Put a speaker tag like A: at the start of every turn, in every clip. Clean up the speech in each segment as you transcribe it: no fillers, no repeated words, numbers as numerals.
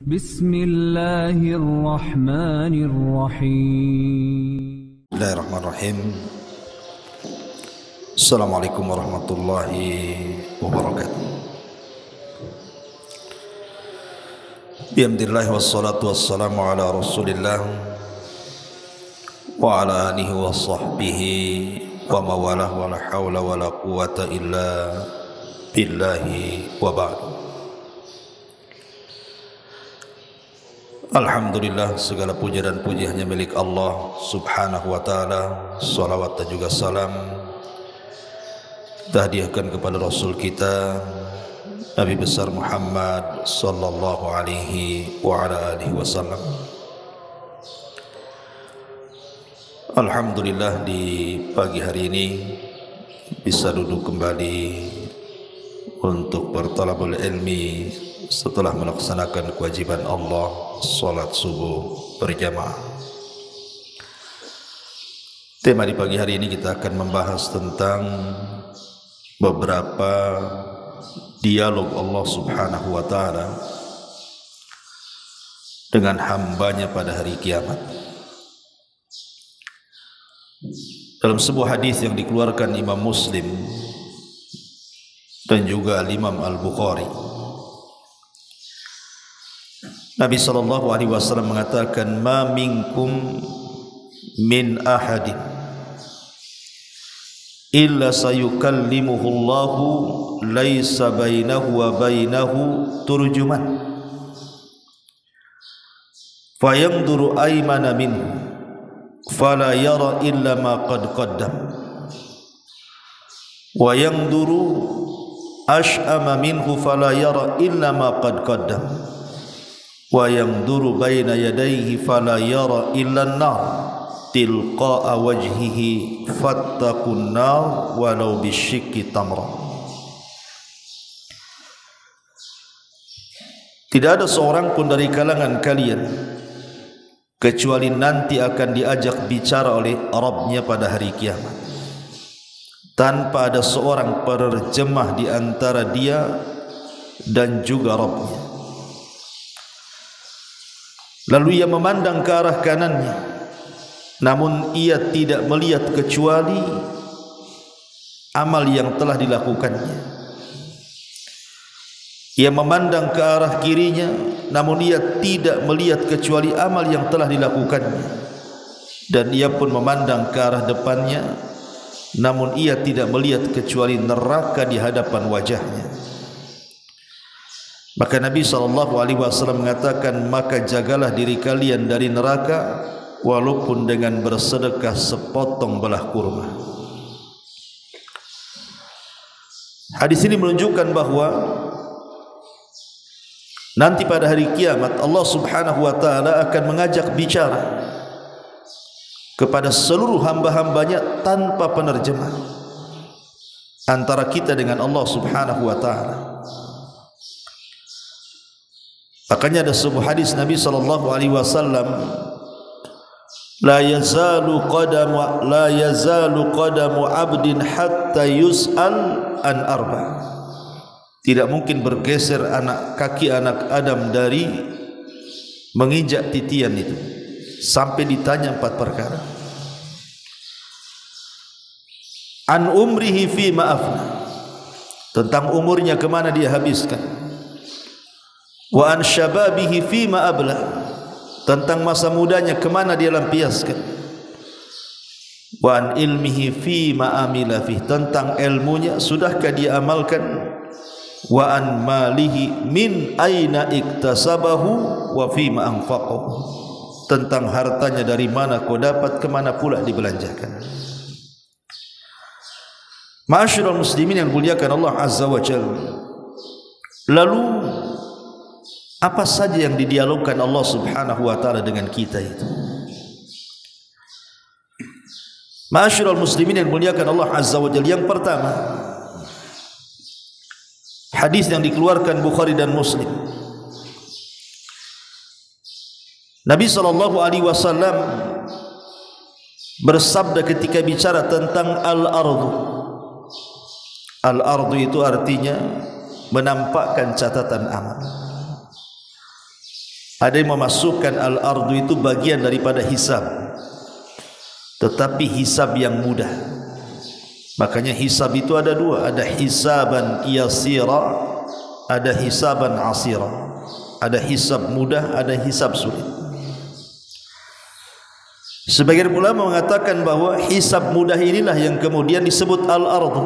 A: Bismillahirrahmanirrahim.
B: Bismillahirrahmanirrahim. Assalamualaikum warahmatullahi wabarakatuh. Bihamdillah wassalatu wassalamu ala rasulillah wa ala alihi wa sahbihi wa mawalah wa la hawla wa la quwata illa billahi wa ba'du. Alhamdulillah, segala puja dan puji hanya milik Allah subhanahu wa ta'ala. Salawat dan juga salam kita hadiahkan kepada Rasul kita Nabi besar Muhammad sallallahu alaihi wa ala alihi wasallam. Alhamdulillah, di pagi hari ini bisa duduk kembali untuk bertalabul ilmi setelah melaksanakan kewajiban Allah, salat subuh berjamaah. Tema di pagi hari ini kita akan membahas tentang beberapa dialog Allah subhanahu wa ta'ala dengan hambanya pada hari kiamat. Dalam sebuah hadis yang dikeluarkan Imam Muslim dan juga Imam Al-Bukhari, Nabi SAW mengatakan, ma minkum min ahadin illa sayukallimuhu Allahu laisa bainahu wa bainahu turjuman fayanduru aymana minhu fala yara illa ma qad qaddam wa yanduru ash'ama minhu fala yara illa ma qad qaddam wa yanduru baina yadayhi fala yara illa an-nar tilqa'a wajhihi fattaqun nar walau bisyikki tamra. Tidak ada seorang pun dari kalangan kalian kecuali nanti akan diajak bicara oleh Rabbnya pada hari kiamat, tanpa ada seorang penerjemah di antara dia dan juga Rabbnya. Lalu ia memandang ke arah kanannya, namun ia tidak melihat kecuali amal yang telah dilakukannya. Ia memandang ke arah kirinya, namun ia tidak melihat kecuali amal yang telah dilakukannya. Dan ia pun memandang ke arah depannya, namun ia tidak melihat kecuali neraka di hadapan wajahnya. Maka Nabi SAW mengatakan, maka jagalah diri kalian dari neraka walaupun dengan bersedekah sepotong belah kurma. Hadis ini menunjukkan bahwa nanti pada hari kiamat Allah subhanahu wa ta'ala akan mengajak bicara kepada seluruh hamba-hambanya tanpa penerjemah antara kita dengan Allah subhanahu wa ta'ala. Makanya ada sebuah hadis Nabi SAW, la yazalu qadamu abdin hatta yus'al an arba. Tidak mungkin bergeser kaki anak Adam dari menginjak titian itu sampai ditanya 4 perkara. An umrihi fi ma'afna, tentang umurnya kemana dia habiskan. Wa an syababihi fi ma'abla, tentang masa mudanya kemana dia lampiaskan. Wa an ilmihi fi ma'amila fi, tentang ilmunya sudahkah dia amalkan. Wa an malihi min aina iktasabahu wa fi ma anfaqahu, tentang hartanya dari mana kau dapat, kemana pula dibelanjakan. Ma'asyiral muslimin yang muliakan Allah azza wa jalla, lalu apa saja yang didialogkan Allah subhanahu wa ta'ala dengan kita itu? Ma'asyiral muslimin yang muliakan Allah azza wa jalla, yang pertama, hadis yang dikeluarkan Bukhari dan Muslim. Nabi SAW bersabda ketika bicara tentang al-ardu. Al-ardu itu artinya menampakkan catatan amal. Ada yang memasukkan al-ardu itu bagian daripada hisab, tetapi hisab yang mudah. Makanya hisab itu ada dua, ada hisaban yasira, ada hisaban asira. Ada hisab mudah, ada hisab sulit. Sebagian ulama mengatakan bahwa hisab mudah inilah yang kemudian disebut al-ardu,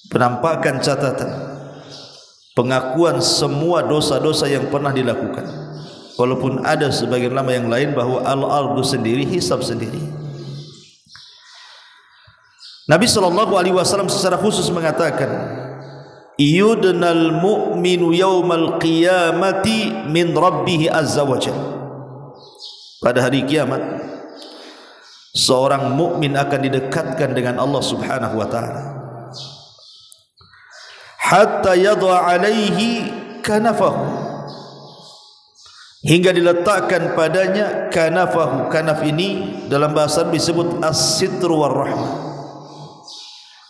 B: penampakan catatan, pengakuan semua dosa-dosa yang pernah dilakukan. Walaupun ada sebagian ulama yang lain bahwa al-ardu sendiri hisab sendiri. Nabi SAW secara khusus mengatakan, yudnal mu'minu yawmal qiyamati min rabbih azza wa jalla. Pada hari kiamat seorang mukmin akan didekatkan dengan Allah Subhanahu wa taala, hatta yadha alaihi kanafahu, hingga diletakkan padanya kanafahu. Kanaf ini dalam bahasa Arab disebut as-sitru war-rahmah.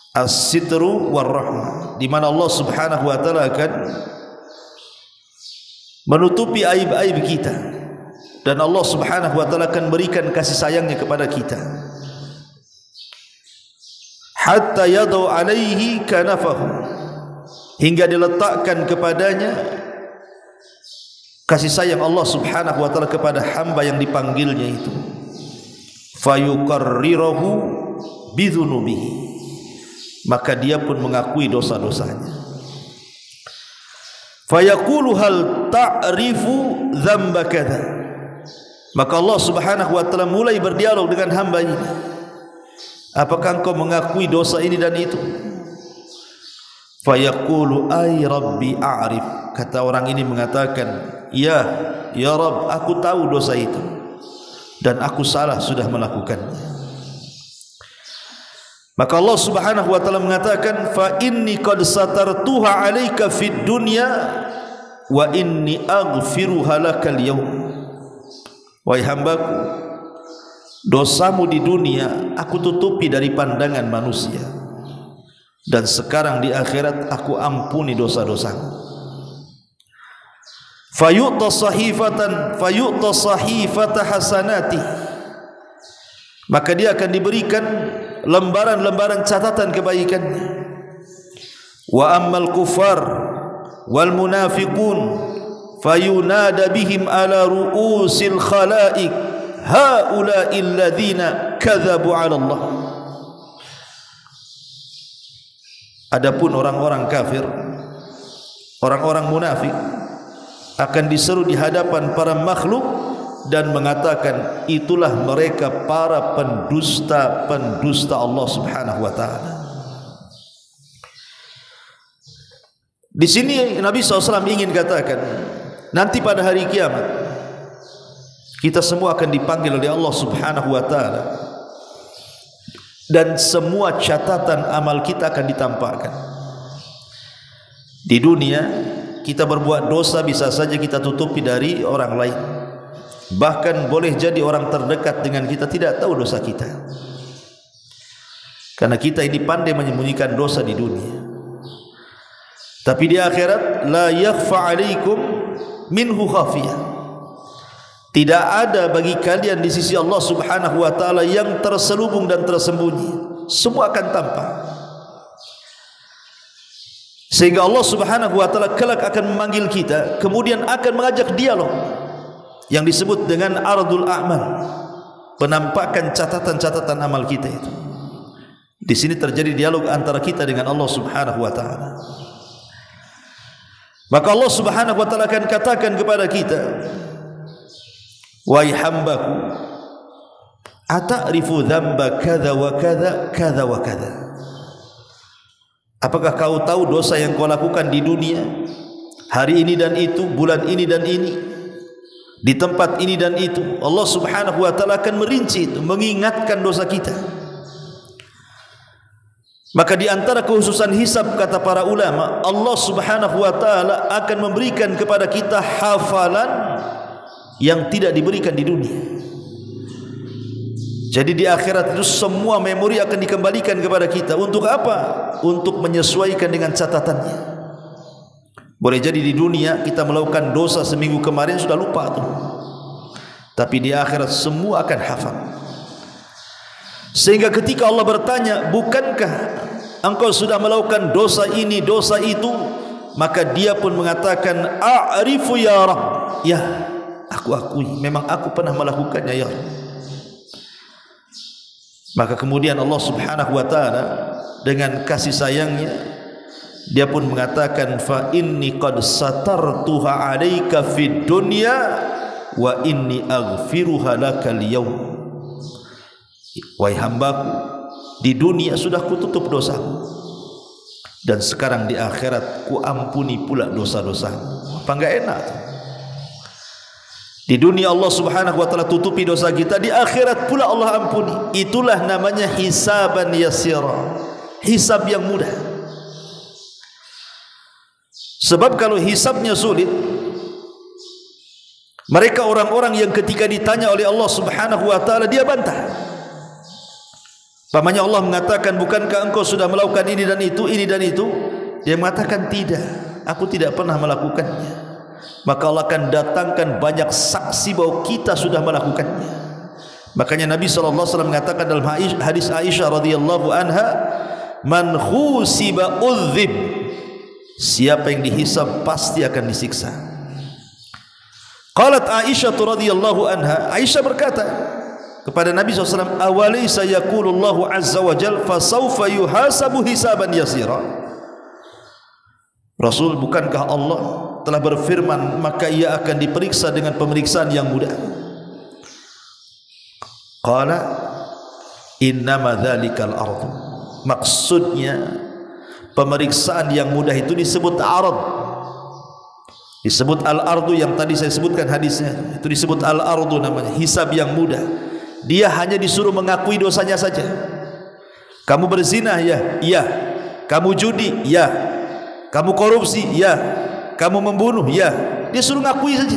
B: As-sitru war-rahmah, di mana Allah Subhanahu wa taala akan menutupi aib-aib kita, dan Allah Subhanahu wa taala akan berikan kasih sayangnya kepada kita. Hatta yadau alaihi kanafahu, hingga diletakkan kepadanya kasih sayang Allah Subhanahu wa taala kepada hamba yang dipanggilnya itu. Fayuqarrirahu bidzunubihi, maka dia pun mengakui dosa-dosanya. Fayaqulu hal ta'rifu dzamba kadza, maka Allah Subhanahu wa taala mulai berdialog dengan hamba ini. Apakah engkau mengakui dosa ini dan itu? Fayaqulu ay rabbi a'rif, kata orang ini mengatakan, ya Rabb, aku tahu dosa itu dan aku salah sudah melakukannya. Maka Allah Subhanahu wa taala mengatakan, fa inni qad satartuha 'alaika fid dunya wa inni aghfiruha lakal yaum. Wahai hambaku, dosamu di dunia aku tutupi dari pandangan manusia, dan sekarang di akhirat aku ampuni dosa-dosamu. Fayu'ta sahifata hasanati, maka dia akan diberikan lembaran-lembaran catatan kebaikannya. Wa ammal kufar wal munafiqun fayunada bihim ala ru'usil khalaik haula'i alladhina kadzabu 'ala Allah. Adapun orang-orang kafir, orang-orang munafik akan diseru di hadapan para makhluk dan mengatakan, itulah mereka para pendusta-pendusta Allah Subhanahu wa taala. Di sini Nabi SAW ingin katakan, nanti pada hari kiamat kita semua akan dipanggil oleh Allah Subhanahu wa taala, dan semua catatan amal kita akan ditampakkan. Di dunia kita berbuat dosa bisa saja kita tutupi dari orang lain, bahkan boleh jadi orang terdekat dengan kita tidak tahu dosa kita, karena kita ini pandai menyembunyikan dosa di dunia. Tapi di akhirat la yakhfa 'alaikum minhu khafiyah, tidak ada bagi kalian di sisi Allah Subhanahu wa taala yang terselubung dan tersembunyi, semua akan tampak. Sehingga Allah Subhanahu wa taala kelak akan memanggil kita, kemudian akan mengajak dialog yang disebut dengan ardul a'mal, penampakan catatan-catatan amal kita itu. Di sini terjadi dialog antara kita dengan Allah Subhanahu wa taala. Maka Allah Subhanahu wa taala akan katakan kepada kita, wahai hambaku, ata'rifu dzamba kadza wa kadza kadza wa kadza, apakah kau tahu dosa yang kau lakukan di dunia, hari ini dan itu, bulan ini dan ini, di tempat ini dan itu? Allah Subhanahu wa taala akan merinci itu, mengingatkan dosa kita. Maka di antara kekhususan hisab, kata para ulama, Allah Subhanahu wa taala akan memberikan kepada kita hafalan yang tidak diberikan di dunia. Jadi di akhirat itu semua memori akan dikembalikan kepada kita. Untuk apa? Untuk menyesuaikan dengan catatannya. Boleh jadi di dunia kita melakukan dosa seminggu kemarin sudah lupa tuh, tapi di akhirat semua akan hafal. Sehingga ketika Allah bertanya, bukankah engkau sudah melakukan dosa ini, dosa itu, maka dia pun mengatakan, a'rifu ya Rabb, ya aku akui memang aku pernah melakukannya ya Rabb. Maka kemudian Allah subhanahu wa ta'ala dengan kasih sayangnya, dia pun mengatakan, fa inni qad satartuha 'alaika fid dunya wa inni aghfiruha lakal yaum. Wahai hambaku, di dunia sudah kututup dosamu, dan sekarang di akhirat ku ampuni pula dosa-dosamu. Apa enggak enak? Di dunia Allah subhanahu wa ta'ala tutupi dosa kita, di akhirat pula Allah ampuni. Itulah namanya hisaban yasira, hisab yang mudah. Sebab kalau hisabnya sulit, mereka orang-orang yang ketika ditanya oleh Allah subhanahu wa ta'ala, dia bantah. Pamannya Allah mengatakan, bukankah engkau sudah melakukan ini dan itu, ini dan itu? Dia mengatakan, tidak, aku tidak pernah melakukannya. Maka Allah akan datangkan banyak saksi bahwa kita sudah melakukannya. Makanya Nabi SAW mengatakan dalam hadis Aisyah radhiyallahu anha, man khusiba udzib, siapa yang dihisab pasti akan disiksa. Qalat Aisyah radhiyallahu anha, Aisyah berkata kepada Nabi SAW, awalaysa yaqulullahu azza wa jalla fasawfa yuhasabu hisaban yasira. Rasul, bukankah Allah telah berfirman, maka ia akan diperiksa dengan pemeriksaan yang mudah. Qala innama dzalikal ardu, maksudnya pemeriksaan yang mudah itu disebut arad, disebut al-ardu yang tadi saya sebutkan hadisnya, itu disebut al-ardu namanya, hisab yang mudah. Dia hanya disuruh mengakui dosanya saja. Kamu berzina, ya, iya. Kamu judi, ya. Kamu korupsi, ya. Kamu membunuh, ya. Dia suruh ngakui saja.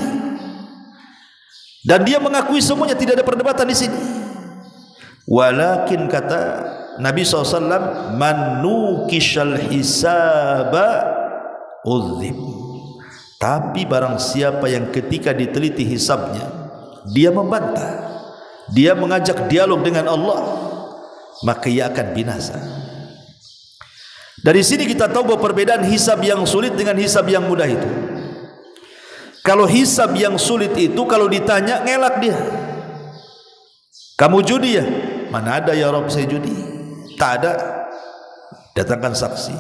B: Dan dia mengakui semuanya, tidak ada perdebatan di sini. Walakin kata Nabi SAW, man nukishal hisaba udzib. Tapi barang siapa yang ketika diteliti hisabnya, dia membantah, dia mengajak dialog dengan Allah, maka ia akan binasa. Dari sini kita tahu bahwa perbedaan hisab yang sulit dengan hisab yang mudah itu. Kalau hisab yang sulit itu, kalau ditanya ngelak dia. Kamu judi ya? Mana ada ya Rabb saya judi? Tak ada. Datangkan saksi.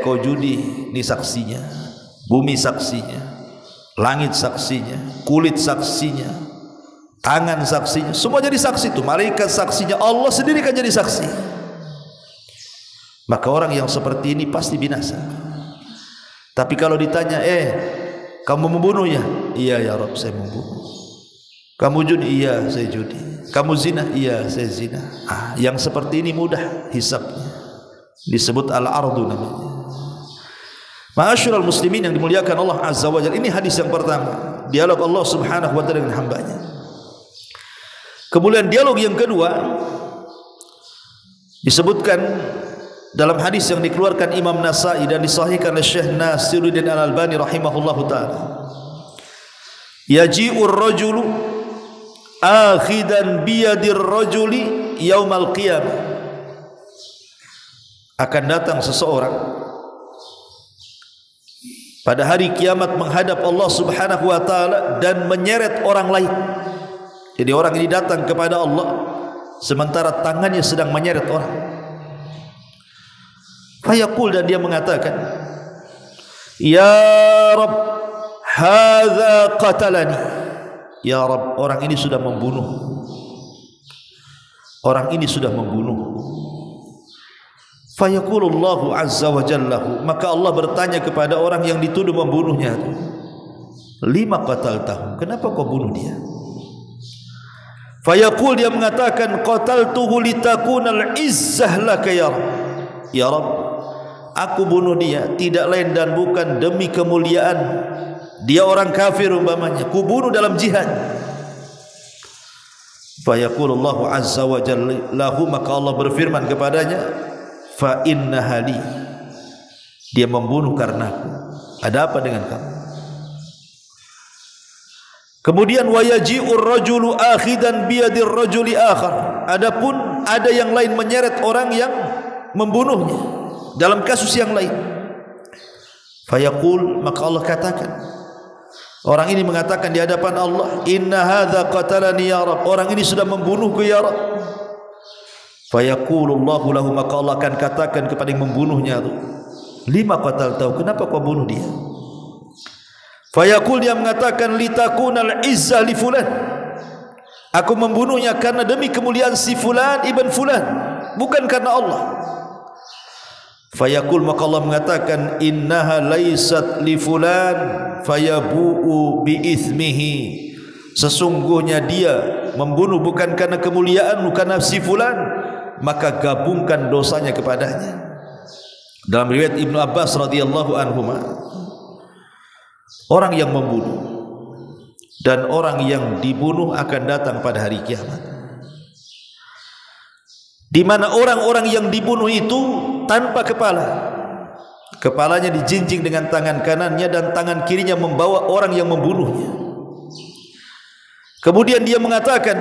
B: Kau judi, ini saksinya. Bumi saksinya, langit saksinya, kulit saksinya, tangan saksinya, semua jadi saksi itu. Malaikat saksinya, Allah sendiri kan jadi saksi. Maka orang yang seperti ini pasti binasa. Tapi kalau ditanya, kamu membunuh ya? Iya ya Rabb saya membunuh. Kamu judi? Iya saya judi. Kamu zina? Iya saya zina. Yang seperti ini mudah hisabnya, disebut al-ardu namanya. Ma'asyiral muslimin yang dimuliakan Allah azza wa jalla, ini hadis yang pertama, dialog Allah subhanahu wa ta'ala dengan hambanya. Kemudian dialog yang kedua disebutkan dalam hadis yang dikeluarkan Imam Nasai dan disahihkan oleh Syekh Nasiruddin Al-Albani rahimahullahu ta'ala. Yaji'ur rajulu akhidan biyadir rajuli yaumal qiyamah. Akan datang seseorang pada hari kiamat menghadap Allah subhanahu wa ta'ala dan menyeret orang lain. Jadi orang ini datang kepada Allah sementara tangannya sedang menyeret orang. Fayaqul, dan dia mengatakan, ya Rabb, hadza qatalani. Ya Rabb, orang ini sudah membunuh. Orang ini sudah membunuh. Fayaqulullahu azza wa jalla, maka Allah bertanya kepada orang yang dituduh membunuhnya, lima qataltahu, kenapa kau bunuh dia? Fayaqul, dia mengatakan, qataltuhu litakunal izzah laka ya Rabb. Ya Rabb, aku bunuh dia tidak lain dan bukan demi kemuliaan. Dia orang kafir umpamanya, ku bunuh dalam jihad. Fayaqulullahu azza wa jalla lahu, maka Allah berfirman kepadanya, fa innaha li, dia membunuh karenaku. Ada apa dengan kamu? Kemudian wayaji'ur rajulu akhidan biyadir rajuli akhar. Adapun ada yang lain menyeret orang yang membunuhnya dalam kasus yang lain. Fayaqul, maka Allah katakan, orang ini mengatakan di hadapan Allah, inna hadza qatalani ya Rabb, orang ini sudah membunuhku ya Rabb. Fayaqulullahu lahu, maka Allah akan katakan kepada yang membunuhnya itu, lima qataltahu, kenapa kau bunuh dia? Fayaqul, dia mengatakan, litakunal izzah li fulan, aku membunuhnya karena demi kemuliaan si fulan ibn fulan, bukan karena Allah. Fayaqul, maka Allah mengatakan, innaha laysat li fulan fayabu'u bi ithmihi, sesungguhnya dia membunuh bukan karena kemuliaan, bukan si fulan, maka gabungkan dosanya kepadanya. Dalam riwayat Ibnu Abbas radhiyallahu anhuma, orang yang membunuh dan orang yang dibunuh akan datang pada hari kiamat, di mana orang-orang yang dibunuh itu tanpa kepala, kepalanya dijinjing dengan tangan kanannya dan tangan kirinya membawa orang yang membunuhnya. Kemudian dia mengatakan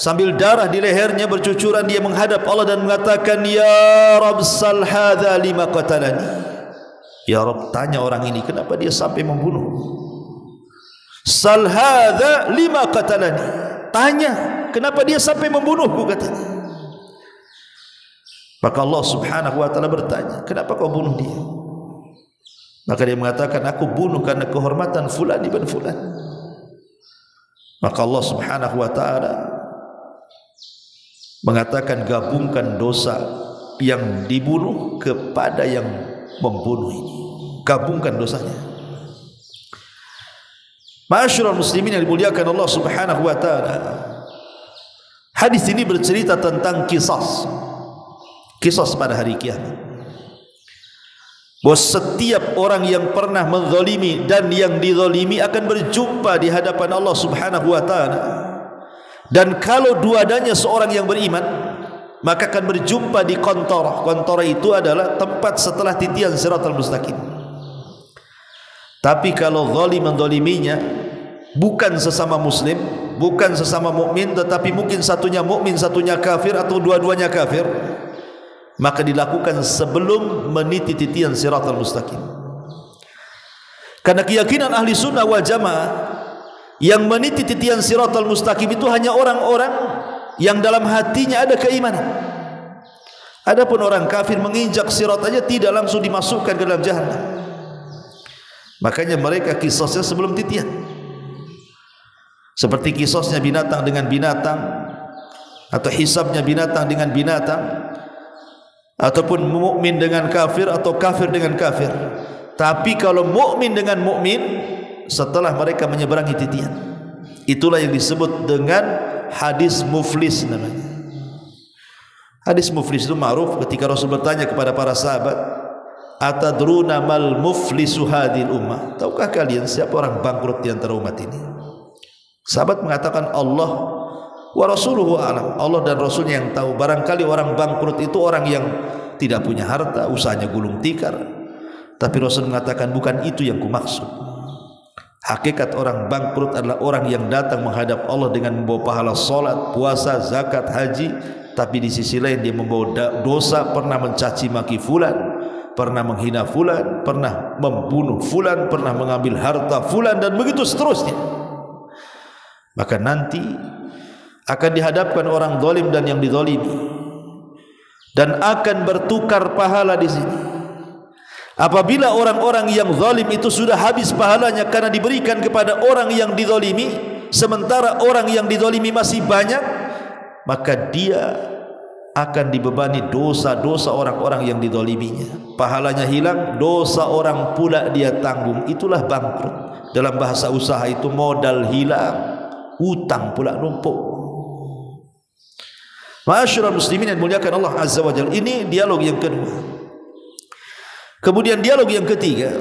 B: sambil darah di lehernya bercucuran, dia menghadap Allah dan mengatakan, ya Rabb, sal hadza lima qatalani. Ya Rabb, tanya orang ini kenapa dia sampai membunuh. Sal hadza lima qatalani, tanya kenapa dia sampai membunuhku, katanya. Maka Allah subhanahu wa ta'ala bertanya, kenapa kau bunuh dia? Maka dia mengatakan, aku bunuh karena kehormatan fulan ibn fulan. Maka Allah subhanahu wa ta'ala mengatakan, gabungkan dosa yang dibunuh kepada yang membunuh ini, gabungkan dosanya. Ma'asyiral muslimin yang dimuliakan Allah subhanahu wa ta'ala, hadis ini bercerita tentang kisas pada hari kiamat, bahwa setiap orang yang pernah menzalimi dan yang dizalimi akan berjumpa di hadapan Allah subhanahu wa ta'ala. Dan kalau dua-duanya seorang yang beriman, maka akan berjumpa di kontorah. Kontorah itu adalah tempat setelah titian siratal mustaqim. Tapi kalau zalim menzaliminya bukan sesama muslim, bukan sesama mukmin, tetapi mungkin satunya mukmin, satunya kafir, atau dua-duanya kafir, maka dilakukan sebelum meniti titian siratal mustaqim. Karena keyakinan ahli sunnah wal jamaah, yang meniti titian siratal mustaqim itu hanya orang-orang yang dalam hatinya ada keimanan. Adapun orang kafir menginjak sirat aja tidak langsung dimasukkan ke dalam jahannam. Makanya mereka kisosnya sebelum titian, seperti kisosnya binatang dengan binatang, atau hisabnya binatang dengan binatang, ataupun mukmin dengan kafir atau kafir dengan kafir. Tapi kalau mukmin dengan mukmin setelah mereka menyeberangi titian, itulah yang disebut dengan hadis muflis namanya. Hadis muflis itu ma'ruf ketika Rasul bertanya kepada para sahabat, atadruna mal muflisu hadhil ummah, tahukah kalian siapa orang bangkrut di antara umat ini? Sahabat mengatakan, Allah wa rasuluhu a'lam, Allah dan Rasulnya yang tahu. Barangkali orang bangkrut itu orang yang tidak punya harta, usahanya gulung tikar. Tapi Rasul mengatakan, bukan itu yang kumaksud. Hakikat orang bangkrut adalah orang yang datang menghadap Allah dengan membawa pahala salat, puasa, zakat, haji, tapi di sisi lain dia membawa dosa, pernah mencaci maki fulan, pernah menghina fulan, pernah membunuh fulan, pernah mengambil harta fulan, dan begitu seterusnya. Maka nanti akan dihadapkan orang zalim dan yang dizalimi, dan akan bertukar pahala di sini. Apabila orang-orang yang zalim itu sudah habis pahalanya karena diberikan kepada orang yang dizalimi, sementara orang yang dizalimi masih banyak, maka dia akan dibebani dosa-dosa orang-orang yang dizaliminya. Pahalanya hilang, dosa orang pula dia tanggung. Itulah bangkrut. Dalam bahasa usaha itu modal hilang, utang pula numpuk. Ma'asyiral muslimin yang dimuliakan Allah azza wa jalla, ini dialog yang kedua. Kemudian dialog yang ketiga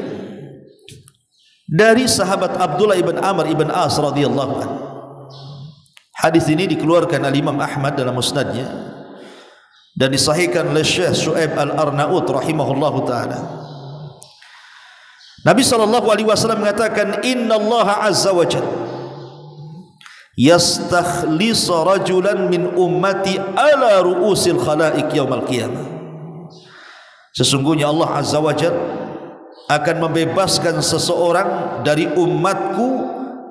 B: dari sahabat Abdullah ibn Amr ibn As radhiyallahu anhu. Hadis ini dikeluarkan oleh Imam Ahmad dalam musnadnya dan disahihkan oleh Syekh Syu'aib Al-Arnaut rahimahullahu taala. Nabi SAW mengatakan, Inna Allah Azza wa Jalla yastakhlisa rajulan min ummati ala ru'usil khalaik yaumal qiyamah. Sesungguhnya Allah Azza wa Jalla akan membebaskan seseorang dari umatku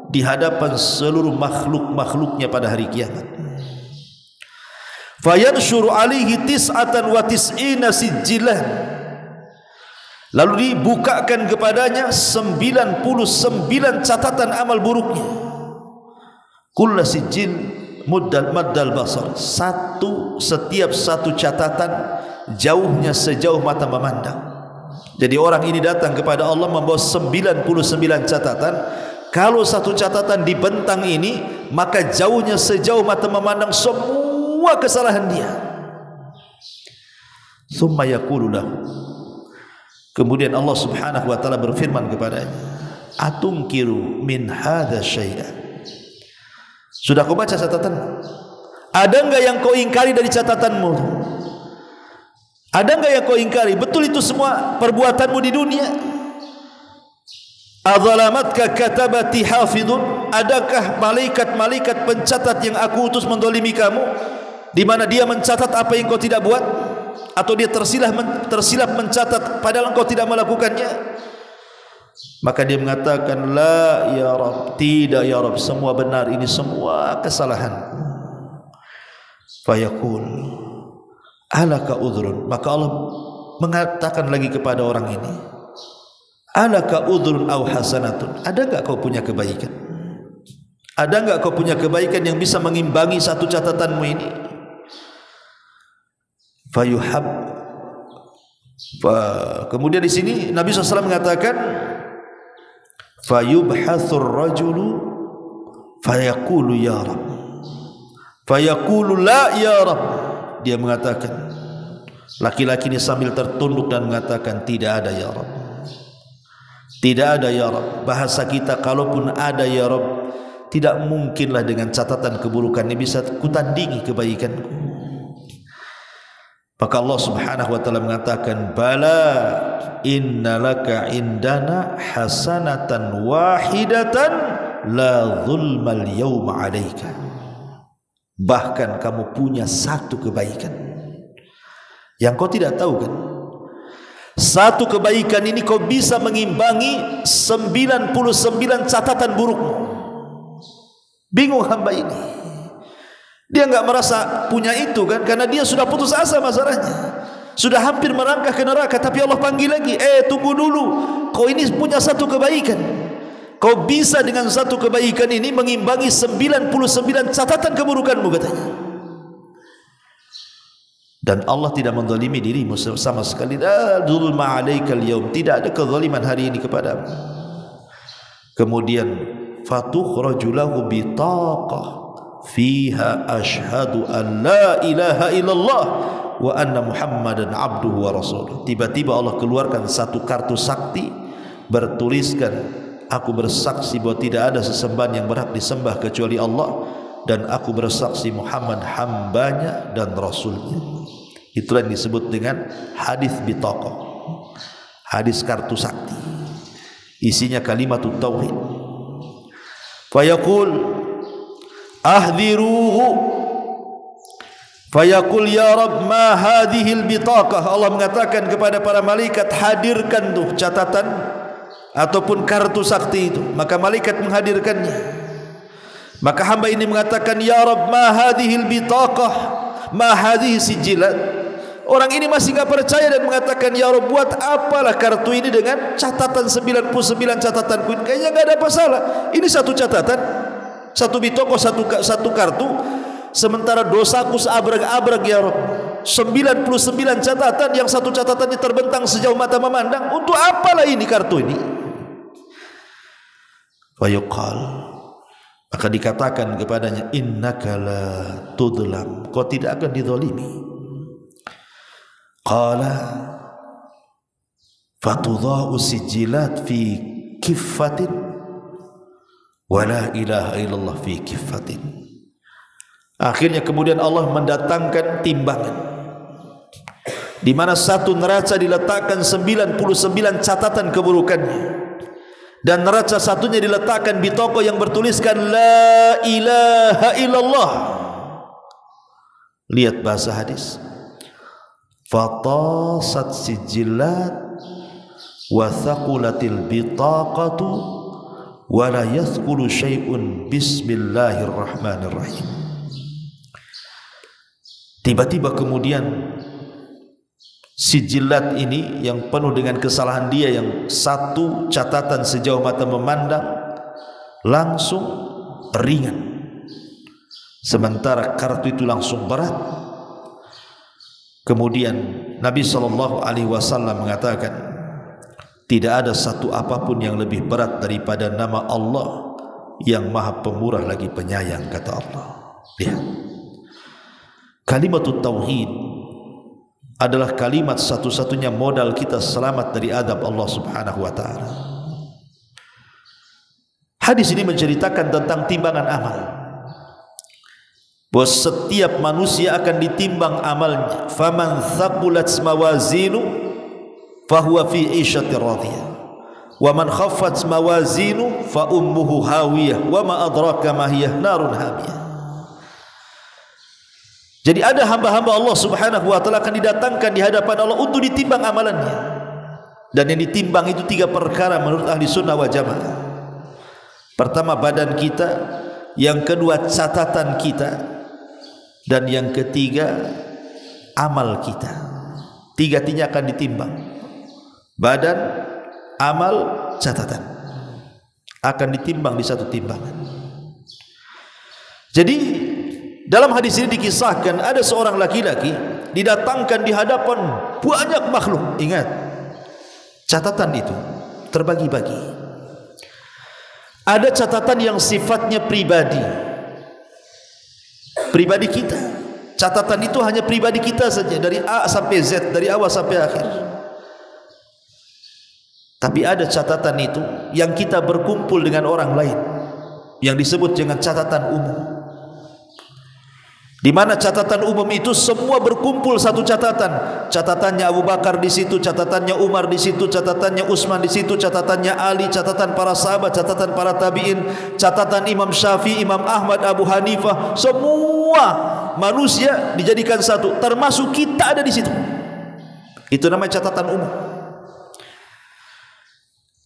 B: di hadapan seluruh makhluk-makhluknya pada hari kiamat. Fayanshuru alaihi tis'atan wa tis'ina sijjilan. Lalu dibukakan kepadanya 99 catatan amal buruknya. Kullu sijil maddal basar. Setiap satu catatan jauhnya sejauh mata memandang. Jadi orang ini datang kepada Allah membawa 99 catatan. Kalau satu catatan dibentang ini, maka jauhnya sejauh mata memandang semua kesalahan dia. Tsumma yaqulu lahu. Kemudian Allah Subhanahu wa taala berfirman kepadanya, "Atunkiru min hadza syai'an?" Sudah kau baca catatan? Ada enggak yang kau ingkari dari catatanmu? Ada enggak yang kau ingkari? Betul itu semua perbuatanmu di dunia? Adzalamatka katabati hafidun? Adakah malaikat-malaikat pencatat yang aku utus mendolimi kamu, di mana dia mencatat apa yang kau tidak buat? Atau dia tersilap mencatat padahal engkau tidak melakukannya? Maka dia mengatakan, la ya Rabb, tidak ya Rabb, semua benar, ini semua kesalahanku. Fayaqul alaka udhrun. Maka Allah mengatakan lagi kepada orang ini, alaka udhrun aw hasanatun. Ada enggak kau punya kebaikan? Ada enggak kau punya kebaikan yang bisa mengimbangi satu catatanmu ini? Fayuhab. Kemudian di sini Nabi SAW mengatakan, fayubhathur rajulu fayaqulu ya Rabb, fayaqulu la ya Rabb. Dia mengatakan, laki-laki ini sambil tertunduk dan mengatakan, tidak ada ya Rabb, tidak ada ya Rabb. Bahasa kita, kalaupun ada ya Rabb, tidak mungkinlah dengan catatan keburukan ini bisa kutandingi kebaikanku. Maka Allah Subhanahu wa taala mengatakan, bala innalaka indana hasanatan wahidatan la zulmal yawma alaika. Bahkan kamu punya satu kebaikan yang kau tidak tahu kan? Satu kebaikan ini kau bisa mengimbangi 99 catatan burukmu. Bingung hamba ini. Dia enggak merasa punya itu kan, karena dia sudah putus asa masalahnya. Sudah hampir merangkah ke neraka, tapi Allah panggil lagi, tunggu dulu, kau ini punya satu kebaikan. Kau bisa dengan satu kebaikan ini mengimbangi 99 catatan keburukanmu, katanya. Dan Allah tidak menzalimi dirimu sama sekali. La dzulma 'alaikal yaum. Tidak ada kezaliman hari ini kepadamu. Kemudian fatukhraju lahu bitaqah fiha ashhadu an la ilaha illallah wa anna muhammadan abduhu wa rasuluh. Tiba-tiba Allah keluarkan satu kartu sakti, bertuliskan, aku bersaksi bahwa tidak ada sesembahan yang berhak disembah kecuali Allah, dan aku bersaksi Muhammad hambanya dan rasulnya. Itulah yang disebut dengan hadis bitaqah, hadis kartu sakti. Isinya kalimatut tauhid. Fayaqul ahdhiruhu fayaqul ya Rabb ma hadhil bitaqah. Allah mengatakan kepada para malaikat, hadirkan tuh catatan ataupun kartu sakti itu. Maka malaikat menghadirkannya. Maka hamba ini mengatakan, ya Rabb ma hadhil bitaqah ma hadhihi sijilat. Orang ini masih enggak percaya dan mengatakan, ya Rabb, buat apalah kartu ini dengan catatan 99 catatanku ini? Kayaknya enggak ada masalah. Ini satu catatan, satu bitoko, satu kartu, sementara dosaku seabrag-abrag ya Rabb. 99 catatan, yang satu catatannya terbentang sejauh mata memandang. Untuk apalah ini kartu ini? Fayuqal, maka dikatakan kepadanya, innaka la tudlam, kau tidak akan dizalimi. Qala fatudha'u sijilat fi kiffatin wa la ilaha illallah fi kiffatin. Akhirnya kemudian Allah mendatangkan timbangan, di mana satu neraca diletakkan 99 catatan keburukannya. dan neraca satunya diletakkan di toko yang bertuliskan la ilaha illallah. Lihat bahasa hadis, fatasat sijillat wa thaqulatil bitaqatu wa la yathqulu syai'un bismillahirrahmanirrahim. Tiba-tiba kemudian sijillat ini yang penuh dengan kesalahan dia, yang satu catatan sejauh mata memandang, langsung ringan, sementara kartu itu langsung berat. Kemudian Nabi SAW mengatakan, tidak ada satu apapun yang lebih berat daripada nama Allah yang Maha Pemurah lagi Penyayang, kata Allah. Lihat, kalimatut tauhid adalah kalimat satu-satunya modal kita selamat dari azab Allah Subhanahu wa taala. Hadis ini menceritakan tentang timbangan amal, bahwa setiap manusia akan ditimbang amalnya. Faman thaqulat mawazinu fahuwa fi 'ishatir radiyah wa man khaffat mawazinu fa ummuhu hawiyah wa ma adraka ma hiya narun hamiyah. Jadi ada hamba-hamba Allah Subhanahu wa taala akan didatangkan di hadapan Allah untuk ditimbang amalannya. Dan yang ditimbang itu 3 perkara menurut ahli sunnah wal jamaah. Pertama, badan kita, yang kedua catatan kita, dan yang ketiga amal kita. 3-tiganya akan ditimbang. Badan, amal, catatan akan ditimbang di satu timbangan. Jadi dalam hadis ini dikisahkan ada seorang laki-laki didatangkan di hadapan banyak makhluk. Ingat, catatan itu terbagi-bagi. Ada catatan yang sifatnya pribadi, pribadi kita. Catatan itu hanya pribadi kita saja, dari A sampai Z, dari awal sampai akhir. Tapi ada catatan itu yang kita berkumpul dengan orang lain, yang disebut dengan catatan umum. Di mana catatan umum itu semua berkumpul satu catatan. Catatannya Abu Bakar di situ, catatannya Umar di situ, catatannya Utsman di situ, catatannya Ali, catatan para sahabat, catatan para tabi'in, catatan Imam Syafi'i, Imam Ahmad, Abu Hanifah. Semua manusia dijadikan satu, termasuk kita ada di situ. Itu namanya catatan umum.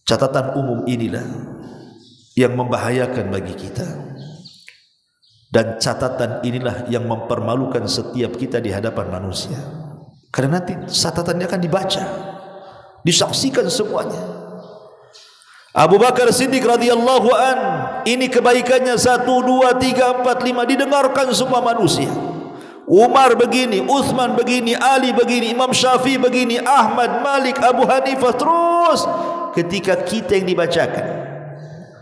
B: Catatan umum inilah yang membahayakan bagi kita. Dan catatan inilah yang mempermalukan setiap kita di hadapan manusia. Karena nanti catatannya akan dibaca, disaksikan semuanya. Abu Bakar Siddiq radhiyallahu an, ini kebaikannya 1, 2, 3, 4, 5 didengarkan semua manusia. Umar begini, Utsman begini, Ali begini, Imam Syafi'i begini, Ahmad, Malik, Abu Hanifah, terus ketika kita yang dibacakan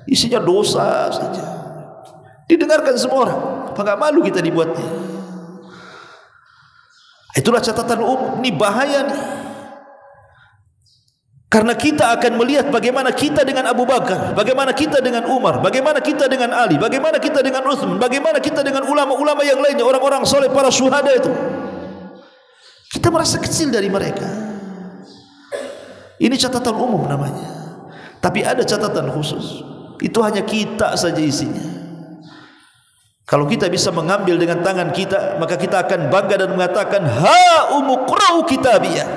B: isinya dosa saja, didengarkan semua orang. Apa enggak malu kita dibuatnya? Itulah catatan umum. Ini bahaya nih. Karena kita akan melihat bagaimana kita dengan Abu Bakar, bagaimana kita dengan Umar, bagaimana kita dengan Ali, bagaimana kita dengan Utsman, bagaimana kita dengan ulama-ulama yang lainnya, orang-orang soleh, para syuhada itu. Kita merasa kecil dari mereka. Ini catatan umum namanya. Tapi ada catatan khusus. Itu hanya kita saja isinya. Kalau kita bisa mengambil dengan tangan kita, maka kita akan bangga dan mengatakan, ha umuqra'u kitabiyah.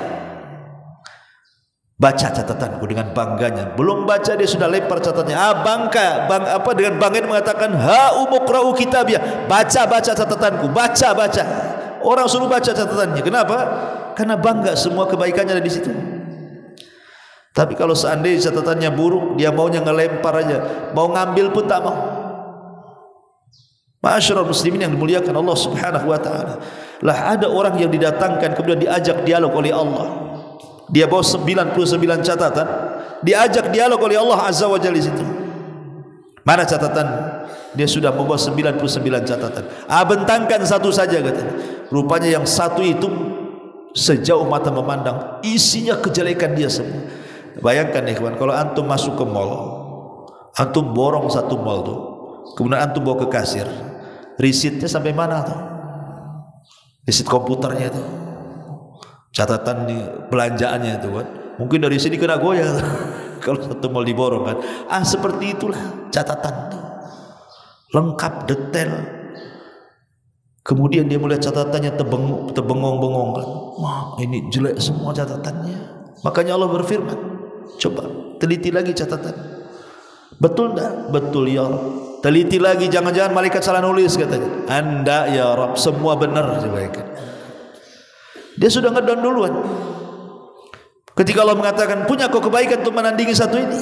B: Baca catatanku, dengan bangganya. Belum baca dia sudah lempar catatannya. Dengan bangga mengatakan, ha umuqra'u kitabiyah. Baca catatanku, baca. Orang suruh baca catatannya. Kenapa? Karena bangga semua kebaikannya ada di situ. Tapi kalau seandainya catatannya buruk, dia maunya ngelempar aja, mau ngambil pun tak mau. Ma'asyiral muslimin yang dimuliakan Allah Subhanahu wa taala. Lah ada orang yang didatangkan kemudian diajak dialog oleh Allah. Dia bawa 99 catatan, diajak dialog oleh Allah Azza wa Jalla di situ. Mana catatan? Dia sudah membawa 99 catatan. Bentangkan satu saja katanya. Rupanya yang satu itu sejauh mata memandang isinya kejelekan dia semua. Bayangkan nih kawan, kalau antum masuk ke mall, antum borong satu mall tuh, kemudian antum bawa ke kasir, risitnya sampai mana tuh? Risit komputernya tuh, catatan nih belanjaannya tuh kan, mungkin dari sini kena goyang. Kalau satu mal diborong kan, seperti itulah catatan tuh, lengkap detail. Kemudian dia melihat catatannya terbengong-bengong kan, wah ini jelek semua catatannya. Makanya Allah berfirman, coba teliti lagi catatan, betul tak? Betul ya Rabb. Teliti lagi, jangan-jangan malaikat salah nulis katanya. Anda ya Rabb, semua benar. Dia sudah ngedown duluan. Ketika Allah mengatakan, punya kau kebaikan untuk menandingi satu ini,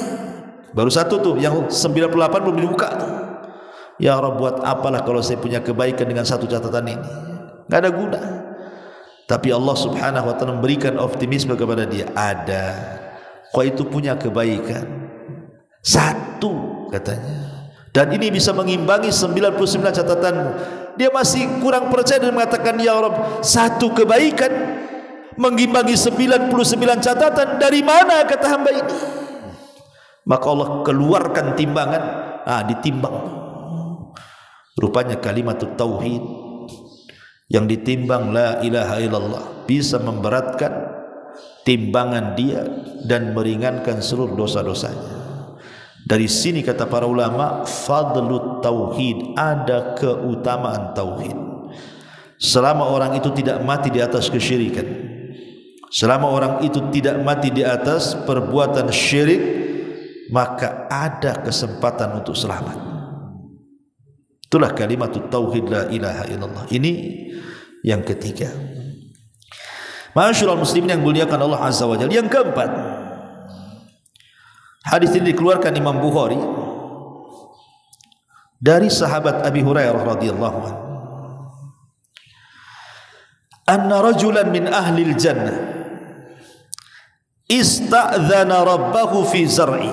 B: baru satu tuh, yang 98 belum dibuka tuh. Ya Rabb, buat apalah kalau saya punya kebaikan dengan satu catatan ini, nggak ada guna. Tapi Allah subhanahu wa ta'ala memberikan optimisme kepada dia. Ada, kau itu punya kebaikan satu katanya, dan ini bisa mengimbangi 99 catatanmu. Dia masih kurang percaya dan mengatakan, ya Rabb, satu kebaikan mengimbangi 99 catatan, dari mana kata hamba ini? Maka Allah keluarkan timbangan, ditimbang. Rupanya kalimat tauhid yang ditimbang la ilaha illallah bisa memberatkan timbangan dia dan meringankan seluruh dosa-dosanya. Dari sini kata para ulama, fadlut tauhid, ada keutamaan tauhid. Selama orang itu tidak mati di atas kesyirikan, selama orang itu tidak mati di atas perbuatan syirik, maka ada kesempatan untuk selamat. Itulah kalimat tauhid la ilaha illallah. Ini yang ketiga. Ma'asyiral muslimin yang muliakan Allah azza wa jalla. Yang keempat, hadis ini dikeluarkan Imam Bukhari dari sahabat Abi Hurairah radhiyallahu anhu. Anna rajulan min ahli al-jannah ista'dzana rabbahu fi zar'i.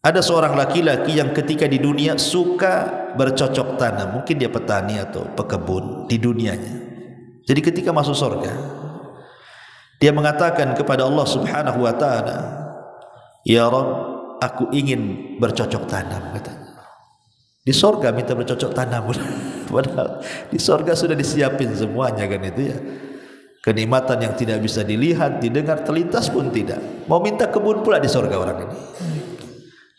B: Ada seorang laki-laki yang ketika di dunia suka bercocok tanam, mungkin dia petani atau pekebun di dunianya. Jadi ketika masuk surga, dia mengatakan kepada Allah subhanahu wa ta'ala, ya Rabb, aku ingin bercocok tanam, katanya. Di surga minta bercocok tanam, padahal di surga sudah disiapin semuanya kan itu ya. Kenikmatan yang tidak bisa dilihat, didengar, terlintas pun tidak. Mau minta kebun pula di surga orang ini.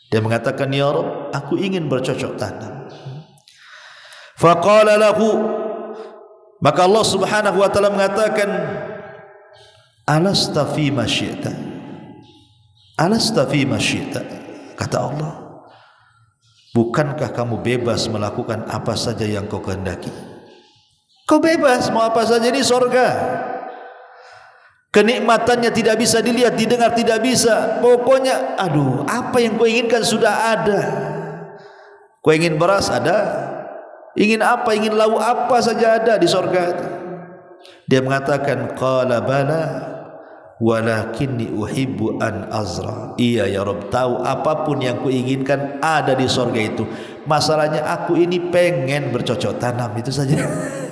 B: Dia mengatakan, ya Rabb, aku ingin bercocok tanam. Faqala lahu, maka Allah subhanahu wa ta'ala mengatakan, alasta fi ma syi'ta, alasta fi ma syi'ta, kata Allah, bukankah kamu bebas melakukan apa saja yang kau kehendaki? Kau bebas mau apa saja di surga. Kenikmatannya tidak bisa dilihat, didengar tidak bisa. Pokoknya, apa yang kau inginkan sudah ada. Kau ingin beras ada, ingin apa, ingin lauk apa saja ada di surga. Dia mengatakan, qala bala walakinni uhibbu an azra. Iya ya Rabb, tahu apapun yang ku inginkan ada di surga itu. Masalahnya aku ini pengen bercocok tanam, itu saja.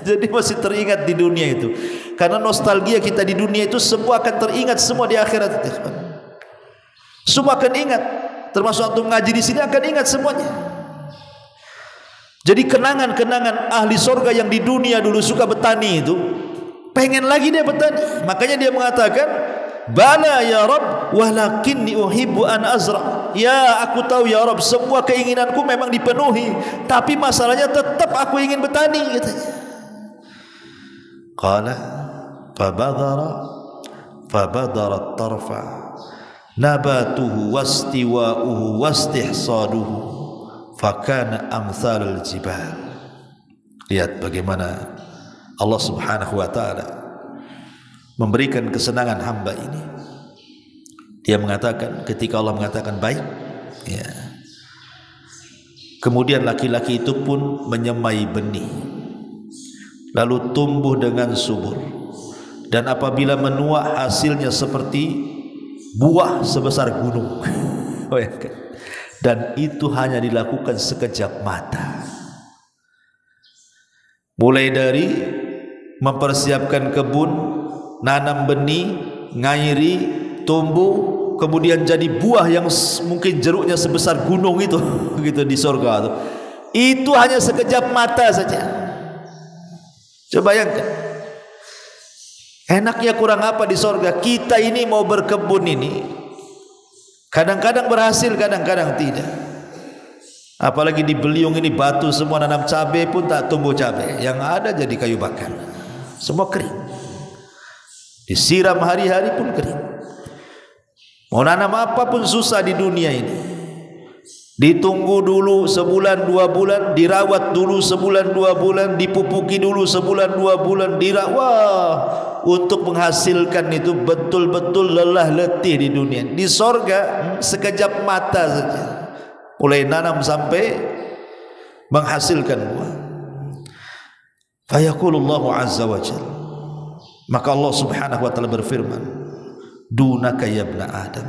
B: Jadi masih teringat di dunia itu. Karena nostalgia kita di dunia itu semua akan teringat semua di akhirat. Semua akan ingat. Termasuk untuk ngaji di sini akan ingat semuanya. Jadi kenangan-kenangan ahli surga yang di dunia dulu suka bertani itu, pengen lagi dia bertani. Makanya dia mengatakan, bala ya Rabb walakinni uhibbu an azra. Ya, aku tahu ya Rabb, semua keinginanku memang dipenuhi, tapi masalahnya tetap aku ingin bertani, katanya. Qala fabadara tarfa nabatuhu wastiwa'uhu wastihsaduhu fakana amsalul jibal. Lihat bagaimana Allah subhanahu wa ta'ala memberikan kesenangan hamba ini. Dia mengatakan, ketika Allah mengatakan baik, ya, kemudian laki-laki itu pun menyemai benih, lalu tumbuh dengan subur, dan apabila menua hasilnya seperti buah sebesar gunung. Dan itu hanya dilakukan sekejap mata. Mulai dari mempersiapkan kebun, nanam benih, ngairi, tumbuh, kemudian jadi buah yang mungkin jeruknya sebesar gunung itu, gitu di surga itu. Itu hanya sekejap mata saja. Coba bayangkan, enaknya kurang apa di surga? Kita ini mau berkebun ini, Kadang-kadang berhasil, kadang-kadang tidak. Apalagi di Beliung ini batu semua, nanam cabai pun tak tumbuh cabai. Yang ada jadi kayu bakar. Semua kering. Disiram hari-hari pun kering. Mau nanam apapun susah di dunia ini. Ditunggu dulu sebulan 2 bulan, dirawat dulu sebulan 2 bulan, dipupuki dulu sebulan 2 bulan, dirawat. Untuk menghasilkan itu betul-betul lelah letih di dunia. Di sorga sekejap mata saja, mulai nanam sampai menghasilkan buah. Fayaqulullahu azza wa jalla, maka Allah subhanahu wa ta'ala berfirman, dunaka ya ibna Adam,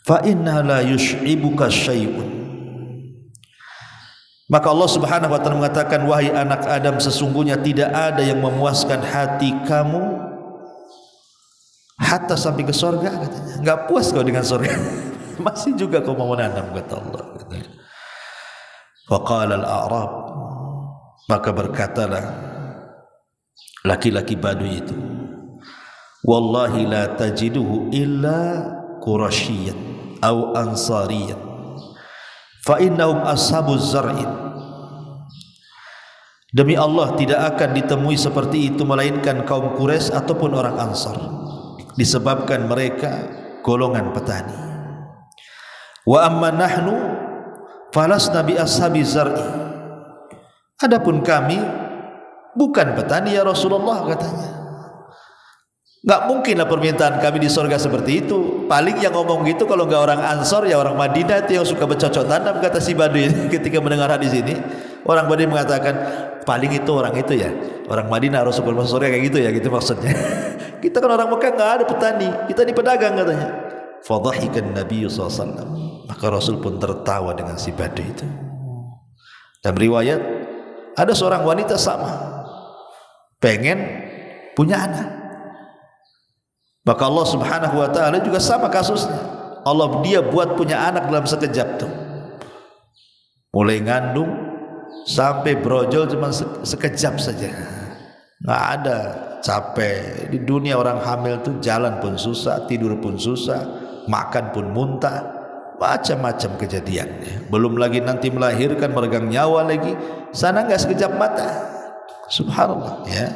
B: fa inna la yush'ibuka syai'un. Maka Allah subhanahu wa ta'ala mengatakan, wahai anak Adam, sesungguhnya tidak ada yang memuaskan hati kamu hatta sampai ke surga, katanya. Enggak puas kau dengan surga, masih juga kau mau menanam, kata Allah, katanya. Faqala al-a'rab, maka berkatalah laki-laki Badui itu, wallahi la tajiduhu illa Quraisyan atau Ansariyan, fa innahum ashabuz zar'in. Demi Allah tidak akan ditemui seperti itu melainkan kaum Quraisy ataupun orang Ansar, disebabkan mereka golongan petani. Wa amma nahnu falasna bi ashabiz zar'i. Adapun kami bukan petani ya Rasulullah, katanya. Enggak mungkinlah permintaan kami di surga seperti itu. Paling yang ngomong gitu kalau enggak orang Ansor ya orang Madinah itu yang suka bercocok tanam, kata si Badui ketika mendengar hadis ini. Orang Badui mengatakan, paling itu orang itu ya, orang Madinah Rasulullah masuk surga kayak gitu ya, gitu maksudnya. Kita kan orang Mekah enggak ada petani, kita ini pedagang, katanya. Fadhahikan Nabi SAW, maka Rasul pun tertawa dengan si Badui itu. Dan riwayat ada seorang wanita sama pengen punya anak, maka Allah subhanahu wa ta'ala juga sama kasusnya. Allah dia buat punya anak dalam sekejap tuh, mulai ngandung sampai brojol cuma sekejap saja. Nggak ada capek di dunia. Orang hamil tuh jalan pun susah, tidur pun susah, makan pun muntah, macam-macam kejadiannya. Belum lagi nanti melahirkan, meregang nyawa lagi, sana nggak sekejap mata. Subhanallah ya.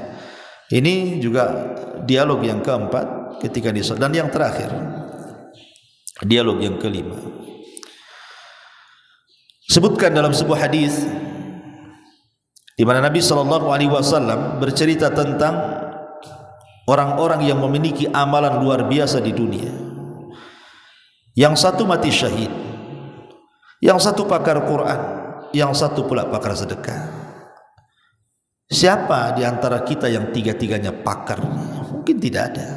B: Ini juga dialog yang keempat ketika di, dan yang terakhir dialog yang kelima. Sebutkan dalam sebuah hadis di mana Nabi SAW bercerita tentang orang-orang yang memiliki amalan luar biasa di dunia. Yang satu mati syahid, yang satu pakar Quran, yang satu pula pakar sedekah. Siapa di antara kita yang tiga-tiganya pakar? Mungkin tidak ada.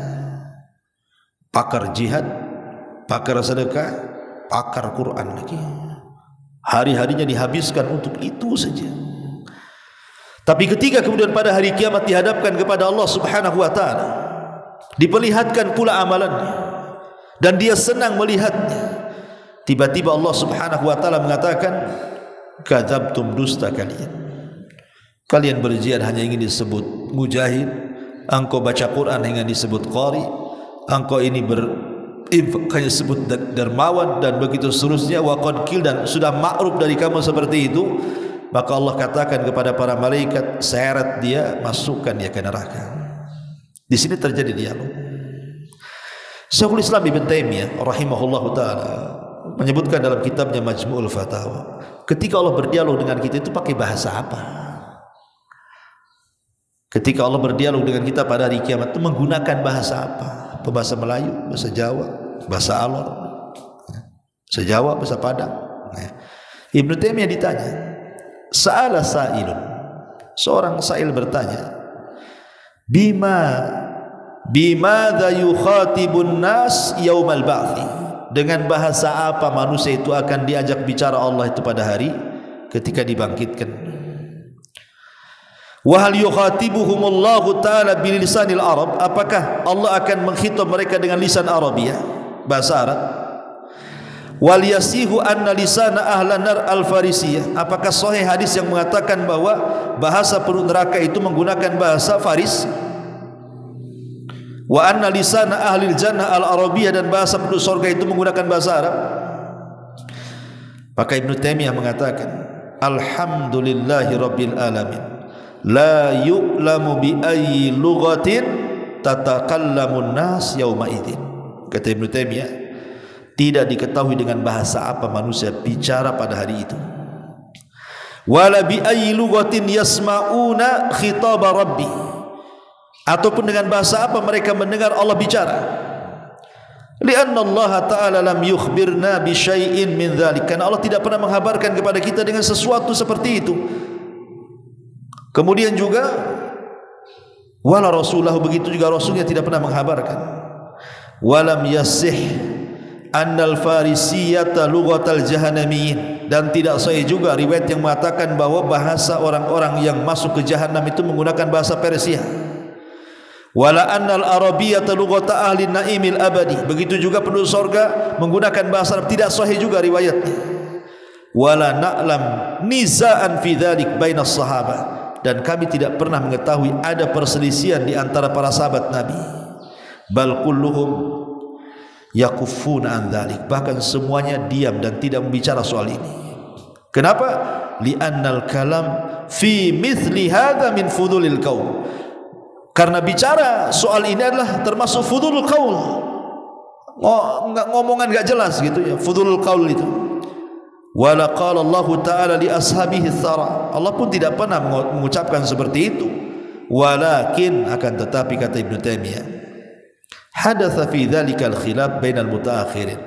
B: Pakar jihad, pakar sedekah, pakar Quran lagi. Hari-harinya dihabiskan untuk itu saja. Tapi ketika kemudian pada hari kiamat dihadapkan kepada Allah subhanahu wa ta'ala, diperlihatkan pula amalannya, dan dia senang melihatnya, tiba-tiba Allah subhanahu wa ta'ala mengatakan, kadzabtum, dusta kalian. Kalian berjihad hanya ingin disebut mujahid, engkau baca Quran hanya disebut qari, engkau ini berinfak hanya disebut dermawan, dan begitu seterusnya. Wa qad qil, dan sudah makruf dari kamu seperti itu. Maka Allah katakan kepada para malaikat, seret dia, masukkan dia ke neraka. Di sini terjadi dialog. Syekhul Islam Ibn Taimiyah rahimahullahu taala menyebutkan dalam kitabnya Majmu'ul Fatawa, ketika Allah berdialog dengan kita itu pakai bahasa apa? Ketika Allah berdialog dengan kita pada hari kiamat itu menggunakan bahasa apa? Bahasa Melayu, bahasa Jawa, bahasa Alor, bahasa Jawa, bahasa Padang. Ibn Taimiyah ditanya, sa'ala sa'ilun, seorang sa'il bertanya, bimadza yukhatibun nas yaumal ba'thi, dengan bahasa apa manusia itu akan diajak bicara Allah itu pada hari ketika dibangkitkan. Wa hal yukhatibuhumullahu ta'ala bilisanil Arab, apakah Allah akan mengkhitab mereka dengan lisan Arabiyah, bahasa Arab? Wal yasihu anna lisana ahlan nar al-farisiyah, apakah sahih hadis yang mengatakan bahwa bahasa penduduk neraka itu menggunakan bahasa Faris? Wa anna lisana ahli jannah al-arabiyyah, dan bahasa penduduk surga itu menggunakan bahasa Arab. Maka Ibnu Taimiyah mengatakan, alhamdulillahi rabbil alamin, la yu'lamu bi ayyi lughatin tatakallamun nas yauma idzin. Kata Ibnu Taimiyah, tidak diketahui dengan bahasa apa manusia bicara pada hari itu. Wala bi ayyi lughatin yasma'una khitab rabbi, ataupun dengan bahasa apa mereka mendengar Allah bicara. Lianna Allah Ta'ala lam yukhbirna bi syai'in min dzalik, karena Allah tidak pernah menghabarkan kepada kita dengan sesuatu seperti itu. Kemudian juga wala rasulahu, begitu juga rasulnya tidak pernah menghabarkan. Walam yasih annal farisiyata lughatal jahannamiyin, dan tidak sahih juga riwayat yang mengatakan bahwa bahasa orang-orang yang masuk ke jahanam itu menggunakan bahasa Persia. Wala annal arabiyyata lughata ahli naimil abadi, begitu juga penduduk surga menggunakan bahasa Arab, tidak sahih juga riwayatnya. Wala na'lam nizaan fi dzalik bainas sahabah, dan kami tidak pernah mengetahui ada perselisihan di antara para sahabat Nabi. Bal kulluhum yakuffuna an dzalik, bahkan semuanya diam dan tidak membicara soal ini. Kenapa? Li'annal kalam fi mithli hadza min fudulil qaul, karena bicara soal ini adalah termasuk fudulul qaul, ngomongan enggak jelas gitu ya, fudulul qaul itu. Wala qala Allah Ta'ala li ashabihi tsara, Allah pun tidak pernah mengucapkan seperti itu. Walakin, akan tetapi kata Ibnu Taimiyah, hadatsa fi dzalikal khilaf bainal mutaakhirin,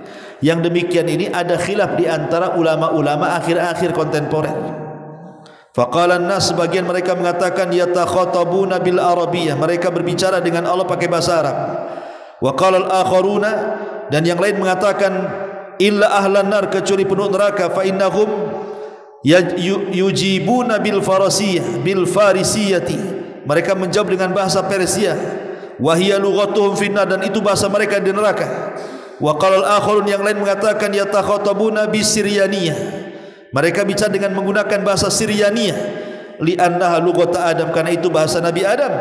B: yang demikian ini ada khilaf di antara ulama-ulama akhir-akhir kontemporer. Faqala an-nas, sebagian mereka mengatakan yatakhatabuna bil arabiyyah, mereka berbicara dengan Allah pakai bahasa Arab. Wa qala al-akharuna, dan yang lain mengatakan illa ahlan nar, kecuali penduduk neraka, fa innahum yujibuna bil farisiyati, mereka menjawab dengan bahasa Persia. Wa hiya lughatuhum finnar, dan itu bahasa mereka di neraka. Wa qala al-akharun, yang lain mengatakan yatakhatabuna bisiryaniyah, mereka bicara dengan menggunakan bahasa Siryaniyah. Li'annaha lughata Adam, karena itu bahasa Nabi Adam.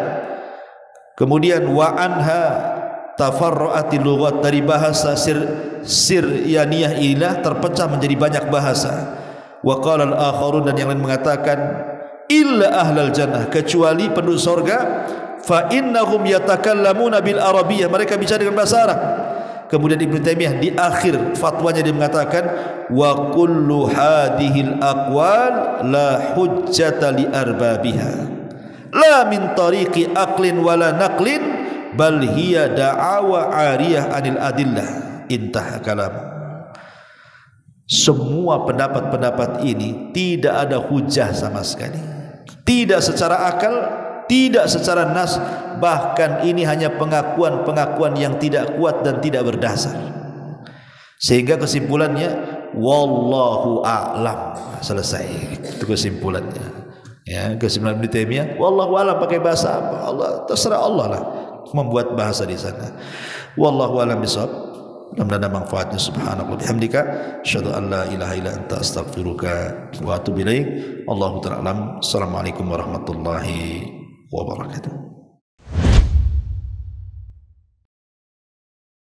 B: Kemudian wa anha tafarra'atil lughat, dari bahasa Siryaniyah inilah terpecah menjadi banyak bahasa. Wa qala al-akharun, dan yang lain mengatakan illa ahlal jannah, kecuali penduduk surga, fa innahum yatakallamuna bil arabiyyah, mereka bicara dengan bahasa Arab. Kemudian Ibnu Taimiyah di akhir fatwanya dia mengatakan, wa kullu hadhil aqwal la hujjata li arbabiha, la min tariqi aqlin wala naqlin, bal hiya da'awa 'ariyah anil adillah. Intah kalam. Semua pendapat-pendapat ini tidak ada hujah sama sekali, tidak secara akal, tidak secara nas, bahkan ini hanya pengakuan-pengakuan yang tidak kuat dan tidak berdasar. Sehingga kesimpulannya wallahu a'lam, selesai. Itu kesimpulannya. Ya, kesimpulan Ibnu Taimiyah, wallahu a'lam, pakai bahasa apa? Allah, terserah Allah lah membuat bahasa di sana. Wallahu a'lam bishawab. Mudah-mudahan manfaatnya. Subhanallah bihamdika, asyhadu an la ilaha illa anta, astaghfiruka wa atubu ilaik. Allahu ta'ala alam. Assalamualaikum warahmatullahi wabarakatuh.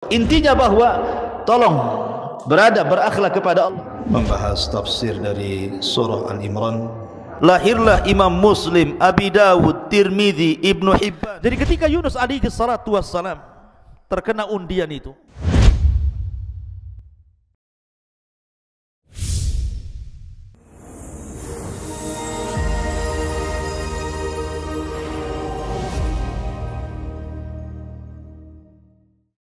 B: Intinya bahwa tolong berakhlak kepada Allah. Membahas tafsir dari surah Al-Imran. Lahirlah Imam Muslim, Abi Dawud, Tirmidzi, Ibnu Hibban. Jadi ketika Yunus alaihi salatu wassalam terkena undian itu,